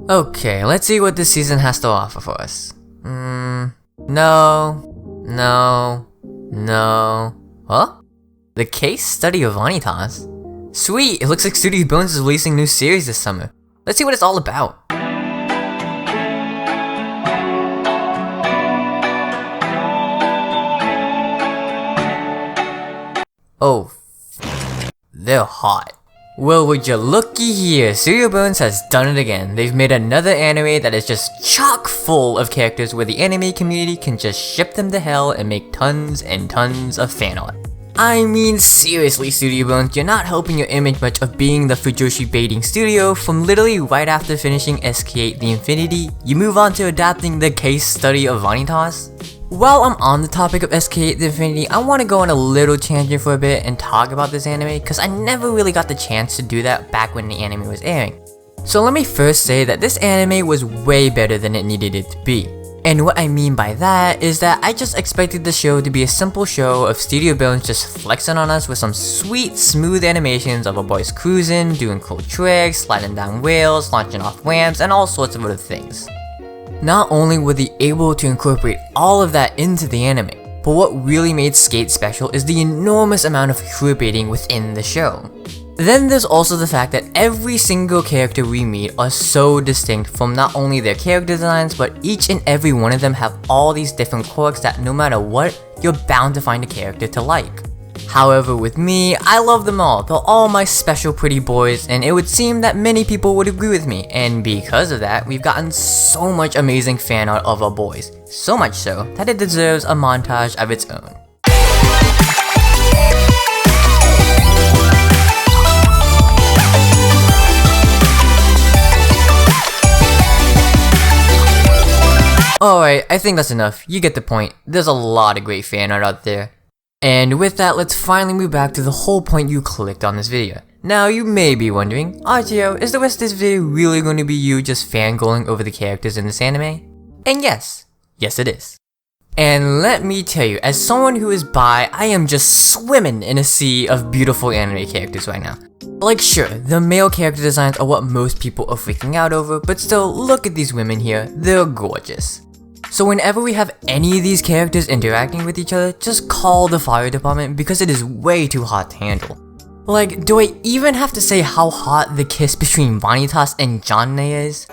Okay, let's see what this season has to offer for us. No. Huh? The Case Study of Vanitas? Sweet, it looks like Studio Bones is releasing a new series this summer. Let's see what it's all about. Oh, they're hot. Well, would you looky here, Studio Bones has done it again. They've made another anime that is just chock full of characters where the anime community can just ship them to hell and make tons and tons of fan art. I mean, seriously, Studio Bones, you're not helping your image much of being the Fujoshi baiting studio. From literally right after finishing SK8 The Infinity, you move on to adapting the Case Study of Vanitas. While I'm on the topic of SK8 The Infinity, I want to go on a little tangent for a bit and talk about this anime because I never really got the chance to do that back when the anime was airing. So let me first say that this anime was way better than it needed it to be. And what I mean by that is that I just expected the show to be a simple show of Studio Bones just flexing on us with some sweet, smooth animations of a boys cruising, doing cool tricks, sliding down rails, launching off ramps, and all sorts of other things. Not only were they able to incorporate all of that into the anime, but what really made Skate special is the enormous amount of queerbaiting within the show. Then there's also the fact that every single character we meet are so distinct from not only their character designs, but each and every one of them have all these different quirks that no matter what, you're bound to find a character to like. However, with me, I love them all. They're all my special pretty boys, and it would seem that many people would agree with me, and because of that, we've gotten so much amazing fan art of our boys. So much so, that it deserves a montage of its own. Alright, I think that's enough. You get the point. There's a lot of great fan art out there. And with that, let's finally move back to the whole point you clicked on this video. Now, you may be wondering, R.T.O, is the rest of this video really going to be you just fangirling over the characters in this anime? And yes it is. And let me tell you, as someone who is bi, I am just swimming in a sea of beautiful anime characters right now. Like sure, the male character designs are what most people are freaking out over, but still, look at these women here, they're gorgeous. So whenever we have any of these characters interacting with each other, just call the fire department because it is way too hot to handle. Like, do I even have to say how hot the kiss between Vanitas and Janne is?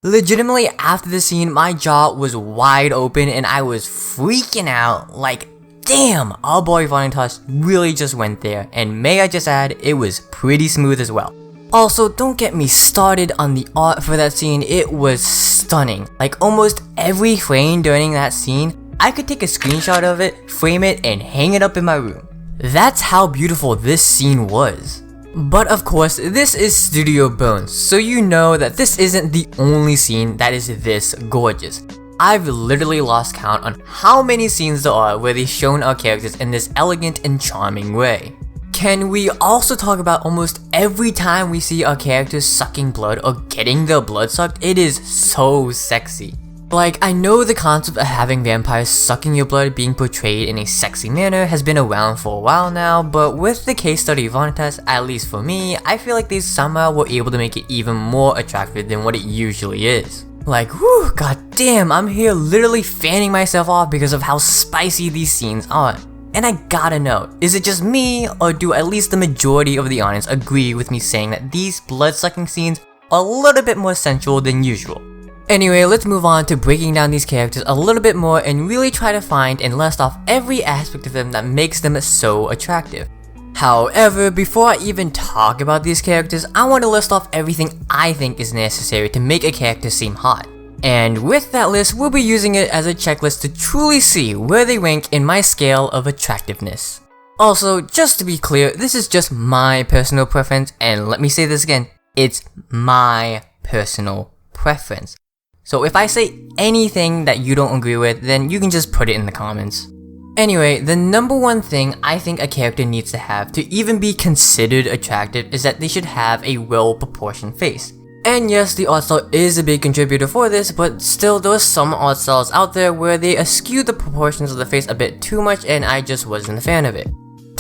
Legitimately, after the scene, my jaw was wide open and I was freaking out, like, damn, our boy Vanitas really just went there, and may I just add, it was pretty smooth as well. Also, don't get me started on the art for that scene, it was stunning. Like almost every frame during that scene, I could take a screenshot of it, frame it, and hang it up in my room. That's how beautiful this scene was. But of course, this is Studio Bones, so you know that this isn't the only scene that is this gorgeous. I've literally lost count on how many scenes there are where they've shown our characters in this elegant and charming way. Can we also talk about almost every time we see our characters sucking blood or getting their blood sucked? It is so sexy. Like, I know the concept of having vampires sucking your blood being portrayed in a sexy manner has been around for a while now, but with the Case Study of Vanitas, at least for me, I feel like they somehow were able to make it even more attractive than what it usually is. Like, whew, goddamn, I'm here literally fanning myself off because of how spicy these scenes are. And I gotta know, is it just me, or do at least the majority of the audience agree with me saying that these blood-sucking scenes are a little bit more sensual than usual? Anyway, let's move on to breaking down these characters a little bit more and really try to find and list off every aspect of them that makes them so attractive. However, before I even talk about these characters, I want to list off everything I think is necessary to make a character seem hot. And with that list, we'll be using it as a checklist to truly see where they rank in my scale of attractiveness. Also, just to be clear, this is just my personal preference, and let me say this again, it's my personal preference. So if I say anything that you don't agree with, then you can just put it in the comments. Anyway, the number one thing I think a character needs to have to even be considered attractive is that they should have a well-proportioned face. And yes, the art style is a big contributor for this, but still there are some art styles out there where they eschew the proportions of the face a bit too much and I just wasn't a fan of it.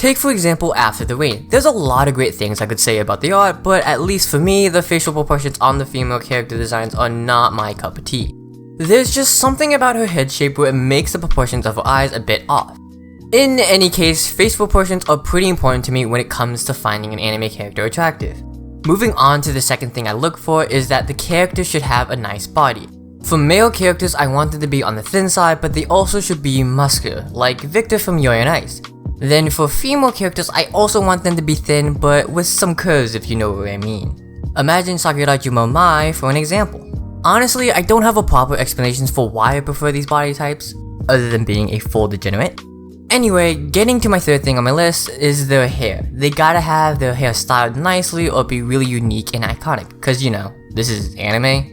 Take for example After the Rain. There's a lot of great things I could say about the art, but at least for me, the facial proportions on the female character designs are not my cup of tea. There's just something about her head shape where it makes the proportions of her eyes a bit off. In any case, face proportions are pretty important to me when it comes to finding an anime character attractive. Moving on to the second thing I look for is that the character should have a nice body. For male characters, I want them to be on the thin side, but they also should be muscular, like Victor from Yuri on Ice. Then for female characters, I also want them to be thin, but with some curves if you know what I mean. Imagine Sakura Juma Mai for an example. Honestly, I don't have a proper explanation for why I prefer these body types, other than being a full degenerate. Anyway, getting to my third thing on my list is their hair. They gotta have their hair styled nicely or be really unique and iconic, cause you know, this is anime.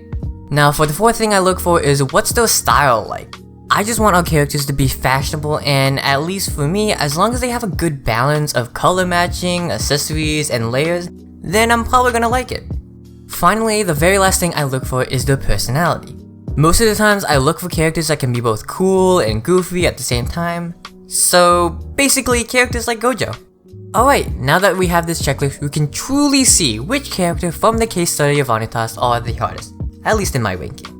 Now for the fourth thing I look for is what's their style like. I just want our characters to be fashionable, and at least for me, as long as they have a good balance of color matching, accessories, and layers, then I'm probably gonna like it. Finally, the very last thing I look for is their personality. Most of the times I look for characters that can be both cool and goofy at the same time. So basically characters like Gojo. Alright, now that we have this checklist, we can truly see which character from the Case Study of Vanitas are the hardest, at least in my ranking.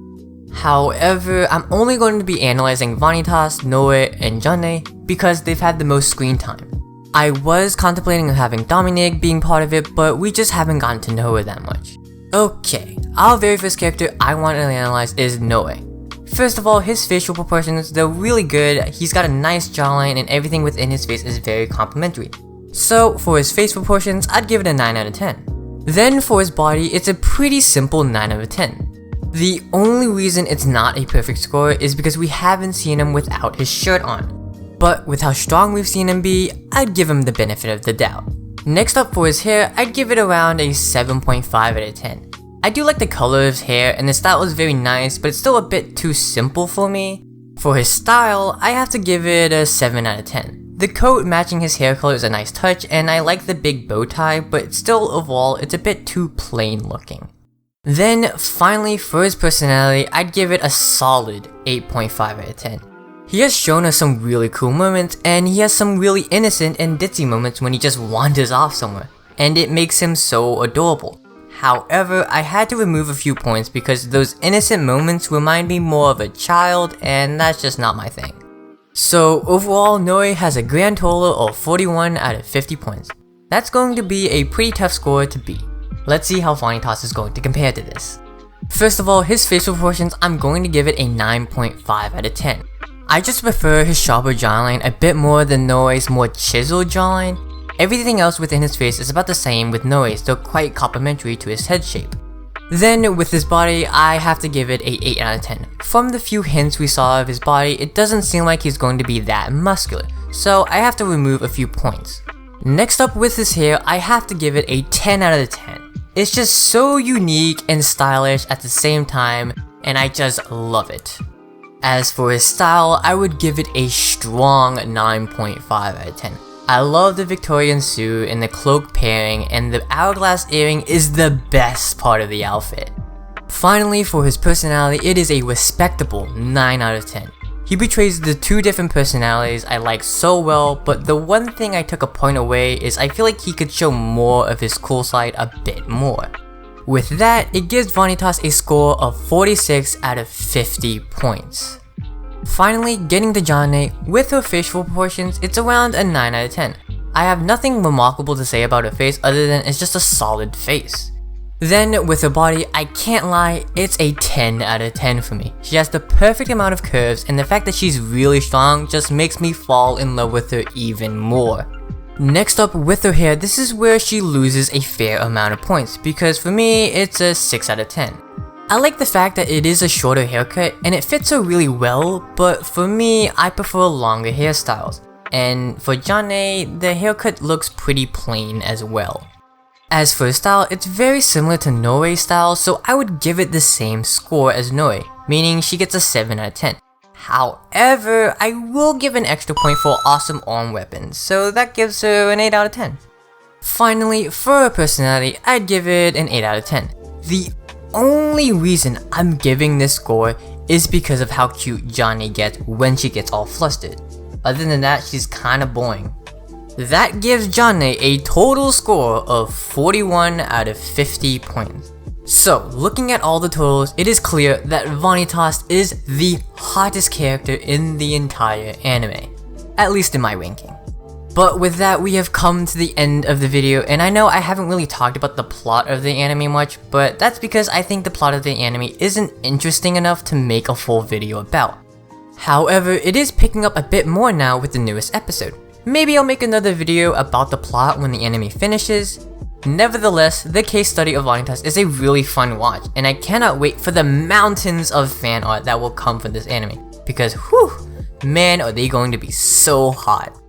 However, I'm only going to be analyzing Vanitas, Noe, and Jane because they've had the most screen time. I was contemplating having Dominic being part of it, but we just haven't gotten to know her that much. Okay, our very first character I want to analyze is Noe. First of all, his facial proportions, they're really good. He's got a nice jawline and everything within his face is very complimentary. So for his face proportions, I'd give it a 9 out of 10. Then for his body, it's a pretty simple 9 out of 10. The only reason it's not a perfect score is because we haven't seen him without his shirt on. But with how strong we've seen him be, I'd give him the benefit of the doubt. Next up for his hair, I'd give it around a 7.5 out of 10. I do like the color of his hair and the style is very nice, but it's still a bit too simple for me. For his style, I have to give it a 7 out of 10. The coat matching his hair color is a nice touch and I like the big bow tie, but still overall it's a bit too plain looking. Then finally for his personality, I'd give it a solid 8.5 out of 10. He has shown us some really cool moments and he has some really innocent and ditzy moments when he just wanders off somewhere, and it makes him so adorable. However, I had to remove a few points because those innocent moments remind me more of a child and that's just not my thing. So overall, Noe has a grand total of 41 out of 50 points. That's going to be a pretty tough score to beat. Let's see how Vanitas is going to compare to this. First of all, his facial proportions, I'm going to give it a 9.5 out of 10. I just prefer his sharper jawline a bit more than Noe's more chiseled jawline. Everything else within his face is about the same with Noe's, though quite complementary to his head shape. Then with his body, I have to give it a 8 out of 10. From the few hints we saw of his body, it doesn't seem like he's going to be that muscular, so I have to remove a few points. Next up with his hair, I have to give it a 10 out of 10. It's just so unique and stylish at the same time, and I just love it. As for his style, I would give it a strong 9.5 out of 10. I love the Victorian suit and the cloak pairing, and the hourglass earring is the best part of the outfit. Finally, for his personality, it is a respectable 9 out of 10. He betrays the two different personalities I like so well, but the one thing I took a point away is I feel like he could show more of his cool side a bit more. With that, it gives Vanitas a score of 46 out of 50 points. Finally, getting to Jane, with her facial proportions, it's around a 9 out of 10. I have nothing remarkable to say about her face other than it's just a solid face. Then with her body, I can't lie, it's a 10 out of 10 for me. She has the perfect amount of curves, and the fact that she's really strong just makes me fall in love with her even more. Next up with her hair, this is where she loses a fair amount of points, because for me, it's a 6 out of 10. I like the fact that it is a shorter haircut and it fits her really well, but for me, I prefer longer hairstyles. And for Jane, the haircut looks pretty plain as well. As for style, it's very similar to Noe's style, so I would give it the same score as Noe, meaning she gets a 7 out of 10. However, I will give an extra point for awesome arm weapons, so that gives her an 8 out of 10. Finally, for her personality, I'd give it an 8 out of 10. The only reason I'm giving this score is because of how cute Jane gets when she gets all flustered. Other than that, she's kinda boring. That gives Jane a total score of 41 out of 50 points. So, looking at all the totals, it is clear that Vanitas is the hottest character in the entire anime. At least in my ranking. But with that, we have come to the end of the video, and I know I haven't really talked about the plot of the anime much, but that's because I think the plot of the anime isn't interesting enough to make a full video about. However, it is picking up a bit more now with the newest episode. Maybe I'll make another video about the plot when the anime finishes. Nevertheless, the Case Study of Vanitas is a really fun watch, and I cannot wait for the mountains of fan art that will come from this anime, because whew, man are they going to be so hot.